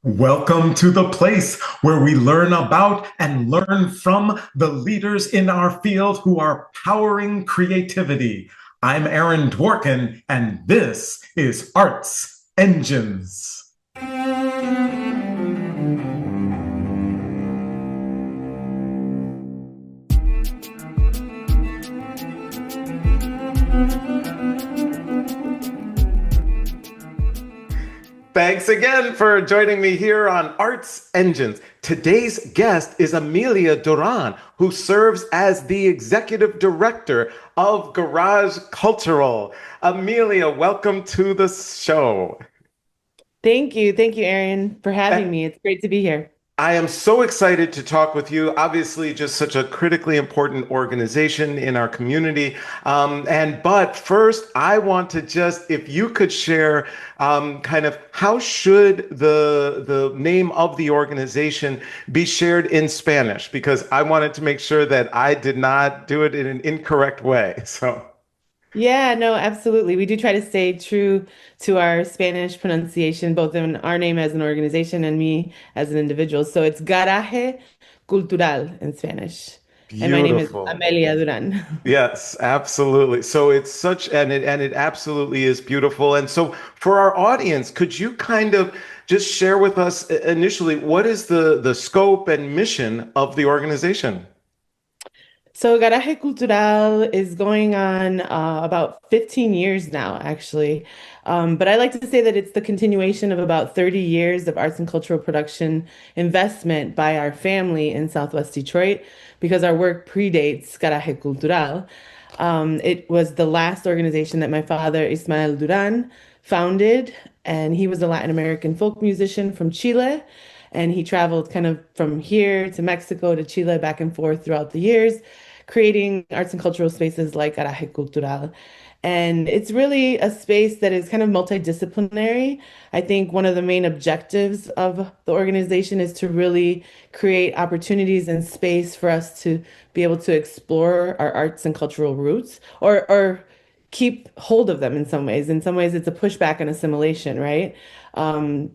Welcome to the place where we learn about and learn from the leaders in our field who are powering creativity. I'm Aaron Dworkin, and this is Arts Engines. Thanks again for joining me here on Arts Engines. Today's guest is Amelia Durán, who serves as the executive director of Garage Cultural. Amelia, welcome to the show. Thank you. Thank you, Erin, for having me. It's great to be here. I am so excited to talk with you. Obviously, just such a critically important organization in our community. But first, I want to just, if you could share, kind of how should the name of the organization be shared in Spanish? Because I wanted to make sure that I did not do it in an incorrect way. So. Yeah, no, absolutely. We do try to stay true to our Spanish pronunciation, both in our name as an organization and me as an individual. So it's Garaje Cultural in Spanish. And my name is Beautiful. Amelia Duran. Yes, absolutely. So it's such, and it absolutely is beautiful. And so for our audience, could you kind of just share with us initially what is the scope and mission of the organization? So Garaje Cultural is going on about 15 years now, actually. But I like to say that it's the continuation of about 30 years of arts and cultural production investment by our family in Southwest Detroit because our work predates Garaje Cultural. It was the last organization that my father, Ismael Duran, founded, and he was a Latin American folk musician from Chile. And he traveled kind of from here to Mexico to Chile back and forth throughout the years, creating arts and cultural spaces like Garaje Cultural. And it's really a space that is kind of multidisciplinary. I think one of the main objectives of the organization is to really create opportunities and space for us to be able to explore our arts and cultural roots or keep hold of them in some ways. In some ways, it's a pushback on assimilation, right? Um,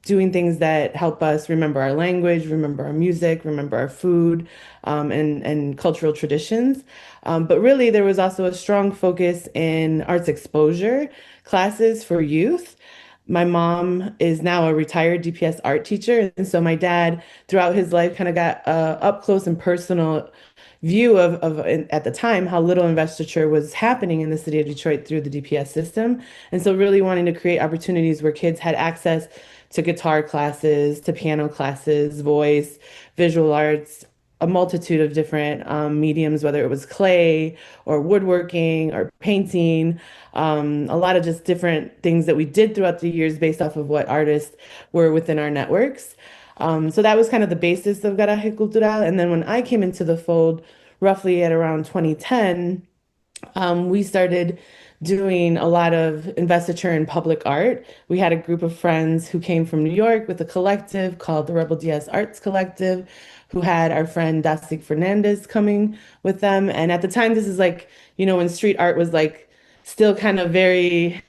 Doing things that help us remember our language, remember our music, remember our food, and cultural traditions. But really, there was also a strong focus in arts exposure classes for youth. My mom is now a retired DPS art teacher, and so my dad, throughout his life, kind of got up close and personal view of at the time how little investiture was happening in the city of Detroit through the DPS system. And so really wanting to create opportunities where kids had access to guitar classes, to piano classes, voice, visual arts, a multitude of different mediums, whether it was clay or woodworking or painting, a lot of just different things that we did throughout the years based off of what artists were within our networks. So that was kind of the basis of Garaje Cultural. And then when I came into the fold, roughly at around 2010, we started doing a lot of investiture in public art. We had a group of friends who came from New York with a collective called the Rebel Diaz Arts Collective, who had our friend Dasik Fernandez coming with them. And at the time, this is like, when street art was like still kind of very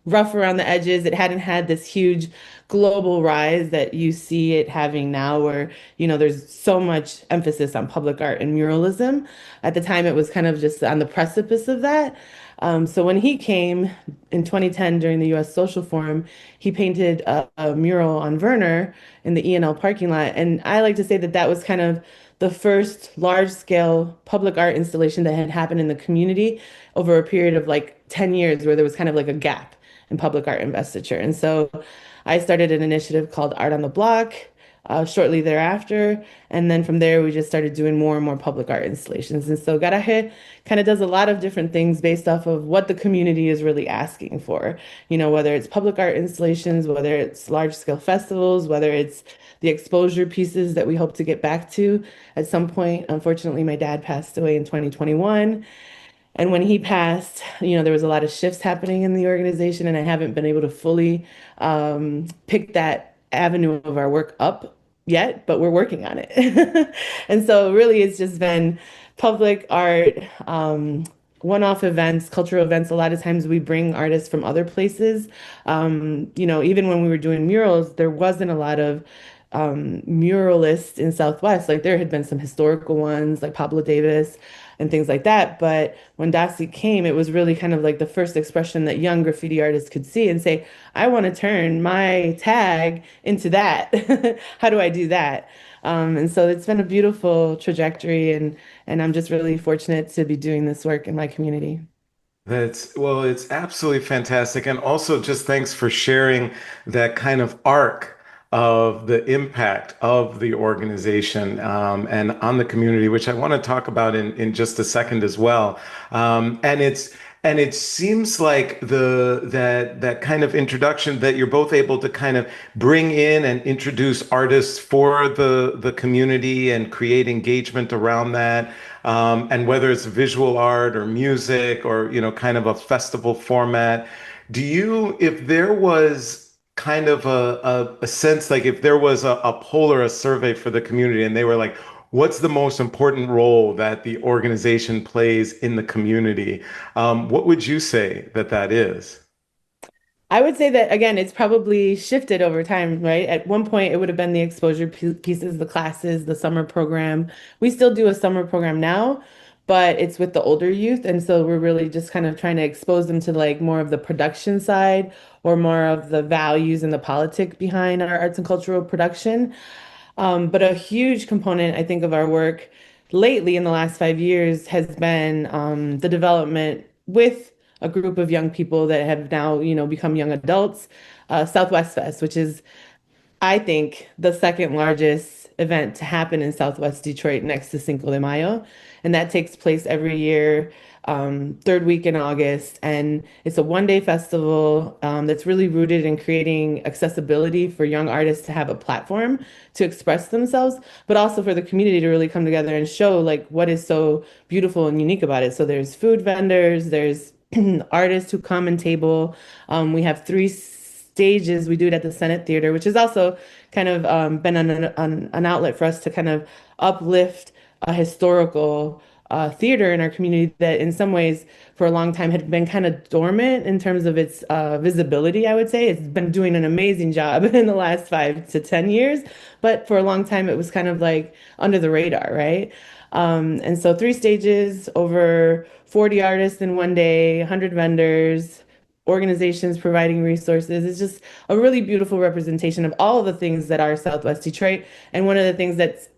rough around the edges. It hadn't had this huge global rise that you see it having now, where, there's so much emphasis on public art and muralism. At the time, it was kind of just on the precipice of that. So when he came in 2010 during the US Social Forum, he painted a mural on Werner in the E&L parking lot. And I like to say that that was kind of the first large scale public art installation that had happened in the community over a period of like 10 years, where there was kind of like a gap in public art investiture. And so I started an initiative called Art on the Block shortly thereafter. And then from there, we just started doing more and more public art installations. And so Garaje kind of does a lot of different things based off of what the community is really asking for. Whether it's public art installations, whether it's large scale festivals, whether it's the exposure pieces that we hope to get back to at some point. Unfortunately, my dad passed away in 2021. And when he passed, there was a lot of shifts happening in the organization, and I haven't been able to fully pick that avenue of our work up yet, but we're working on it. And so really it's just been public art, one-off events, cultural events. A lot of times we bring artists from other places. Even when we were doing murals, there wasn't a lot of muralists in Southwest. Like there had been some historical ones, like Pablo Davis and things like that. But when Dasi came, it was really kind of like the first expression that young graffiti artists could see and say, I want to turn my tag into that. How do I do that? And so it's been a beautiful trajectory, and I'm just really fortunate to be doing this work in my community. Well, it's absolutely fantastic. And also just thanks for sharing that kind of arc of the impact of the organization and on the community, which I want to talk about in just a second as well. And it seems like that kind of introduction that you're both able to kind of bring in and introduce artists for the community and create engagement around that. And whether it's visual art or music or, kind of a festival format, if there was kind of a sense, like if there was a poll or a survey for the community and they were like, what's the most important role that the organization plays in the community? What would you say that that is? I would say that again, it's probably shifted over time, right? At one point, it would have been the exposure pieces, the classes, the summer program. We still do a summer program now, but it's with the older youth. And so we're really just kind of trying to expose them to like more of the production side or more of the values and the politic behind our arts and cultural production. But a huge component, I think, of our work lately in the last 5 years has been the development with a group of young people that have now, become young adults, Southwest Fest, which is I think the second largest event to happen in Southwest Detroit next to Cinco de Mayo. And that takes place every year, third week in August. And it's a one-day festival that's really rooted in creating accessibility for young artists to have a platform to express themselves, but also for the community to really come together and show like what is so beautiful and unique about it. So there's food vendors, there's artists who come and table. We have three stages. We do it at the Senate Theater, which has also kind of been an outlet for us to kind of uplift a historical theater in our community that in some ways for a long time had been kind of dormant in terms of its visibility, I would say. It's been doing an amazing job in the last 5 to 10 years, but for a long time it was kind of like under the radar, right? And so three stages, over 40 artists in one day, 100 vendors, organizations providing resources. It's just a really beautiful representation of all of the things that are Southwest Detroit. And one of the things that's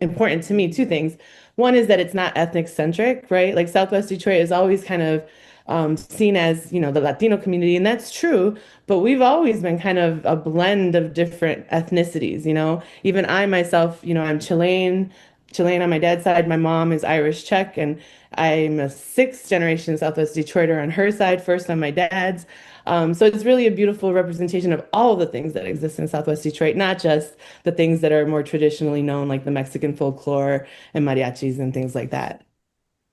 important to me, two things. One is that it's not ethnic centric, right? Like Southwest Detroit is always kind of seen as, the Latino community, and that's true. But we've always been kind of a blend of different ethnicities. Even I myself, I'm Chilean on my dad's side. My mom is Irish Czech, and I'm a sixth generation Southwest Detroiter on her side, first on my dad's. So it's really a beautiful representation of all of the things that exist in Southwest Detroit, not just the things that are more traditionally known, like the Mexican folklore and mariachis and things like that.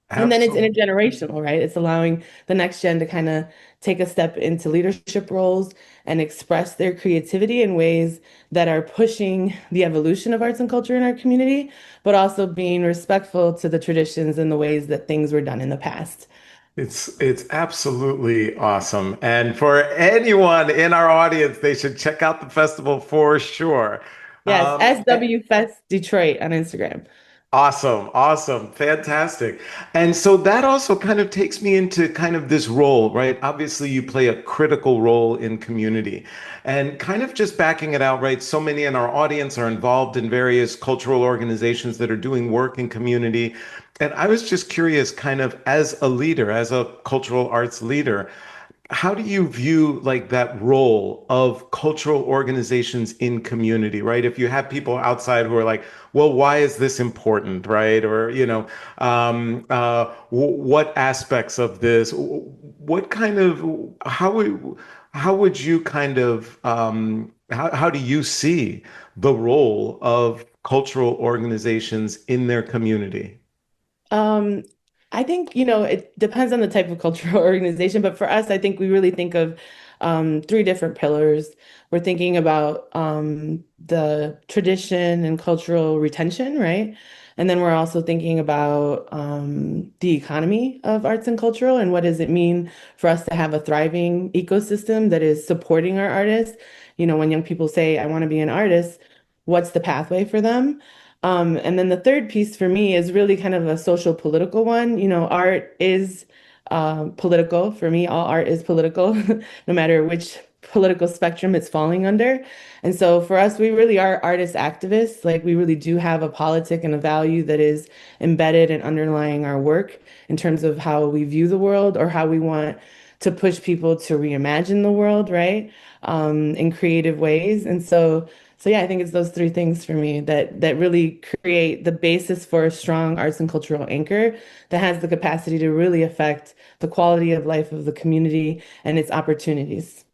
And then it's Absolutely. intergenerational, right? It's allowing the next gen to kind of take a step into leadership roles and express their creativity in ways that are pushing the evolution of arts and culture in our community, but also being respectful to the traditions and the ways that things were done in the past. It's absolutely awesome. And for anyone in our audience, they should check out the festival for sure. Yes, And SW Fest Detroit on Instagram. awesome, awesome, fantastic. And so that also kind of takes me into kind of this role, right? Obviously, you play a critical role in community. And kind of just backing it out, right? So many in our audience are involved in various cultural organizations that are doing work in community. And I was just curious, kind of as a leader, as a cultural arts leader, how do you view like that role of cultural organizations in community, right? If you have people outside who are like, well, why is this important, right? Or, what aspects of this, what kind of, how would you kind of, how do you see the role of cultural organizations in their community? Um, I think, it depends on the type of cultural organization, but for us, I think we really think of three different pillars. We're thinking about the tradition and cultural retention, right? And then we're also thinking about the economy of arts and cultural and what does it mean for us to have a thriving ecosystem that is supporting our artists. You know, when young people say, I want to be an artist, what's the pathway for them? And then the third piece for me is really kind of a social political one. You know, art is political. For me, all art is political, no matter which political spectrum it's falling under. And so for us, we really are artist activists. Like we really do have a politic and a value that is embedded and underlying our work in terms of how we view the world or how we want to push people to reimagine the world, right? In creative ways. And so yeah, I think it's those three things for me that really create the basis for a strong arts and cultural anchor that has the capacity to really affect the quality of life of the community and its opportunities.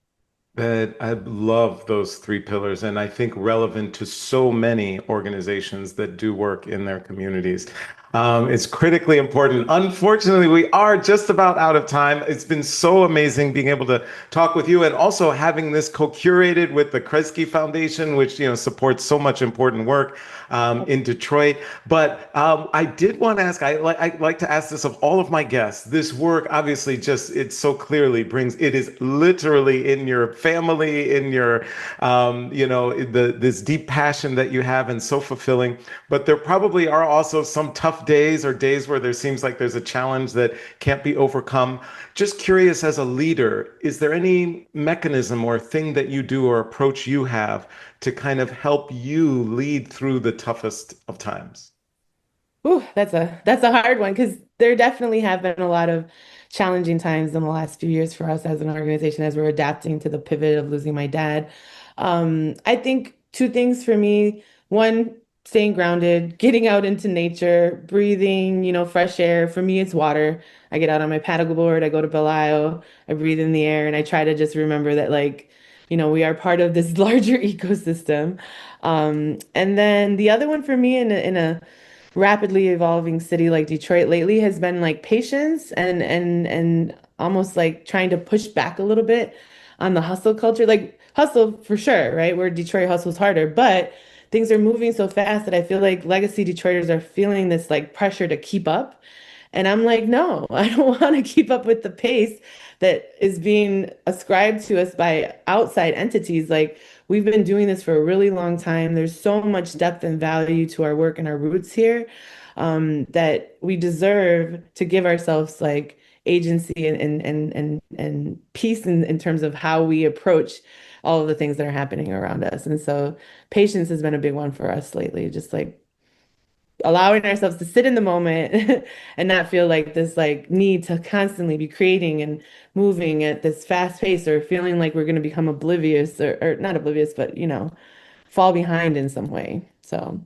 That I love those three pillars, and I think relevant to so many organizations that do work in their communities. It's critically important. Unfortunately, we are just about out of time. It's been so amazing being able to talk with you, and also having this co-curated with the Kresge Foundation, which supports so much important work in Detroit. But I did want to ask. I like to ask this of all of my guests. This work, obviously, just it so clearly brings. It is literally in your family, in your, this deep passion that you have, and so fulfilling. But there probably are also some tough days or days where there seems like there's a challenge that can't be overcome. Just curious, as a leader, is there any mechanism or thing that you do or approach you have to kind of help you lead through the toughest of times? Ooh, that's a hard one because there definitely have been a lot of challenging times in the last few years for us as an organization as we're adapting to the pivot of losing my dad. I think two things for me. One, staying grounded, getting out into nature, breathing, fresh air. For me, it's water. I get out on my paddleboard, I go to Belle Isle, I breathe in the air, and I try to just remember that we are part of this larger ecosystem. And then the other one for me in a rapidly evolving city like Detroit lately has been like patience and almost like trying to push back a little bit on the hustle culture. Like hustle for sure, right? Where Detroit hustles harder, but things are moving so fast that I feel like legacy Detroiters are feeling this like pressure to keep up. And I'm like, no, I don't want to keep up with the pace that is being ascribed to us by outside entities. Like, we've been doing this for a really long time. There's so much depth and value to our work and our roots here, that we deserve to give ourselves like agency and peace in terms of how we approach all of the things that are happening around us. And so patience has been a big one for us lately, just like allowing ourselves to sit in the moment and not feel like this like need to constantly be creating and moving at this fast pace or feeling like we're going to become oblivious or not oblivious, but fall behind in some way. So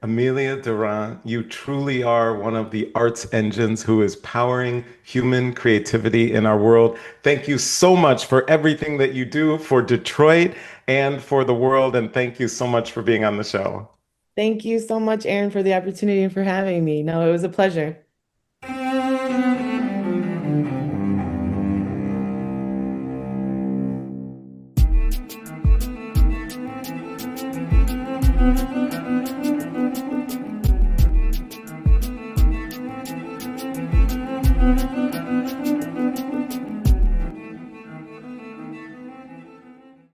Amelia Durán, you truly are one of the arts engines who is powering human creativity in our world. Thank you so much for everything that you do for Detroit and for the world. And thank you so much for being on the show. thank you so much, Aaron, for the opportunity and for having me. No, it was a pleasure.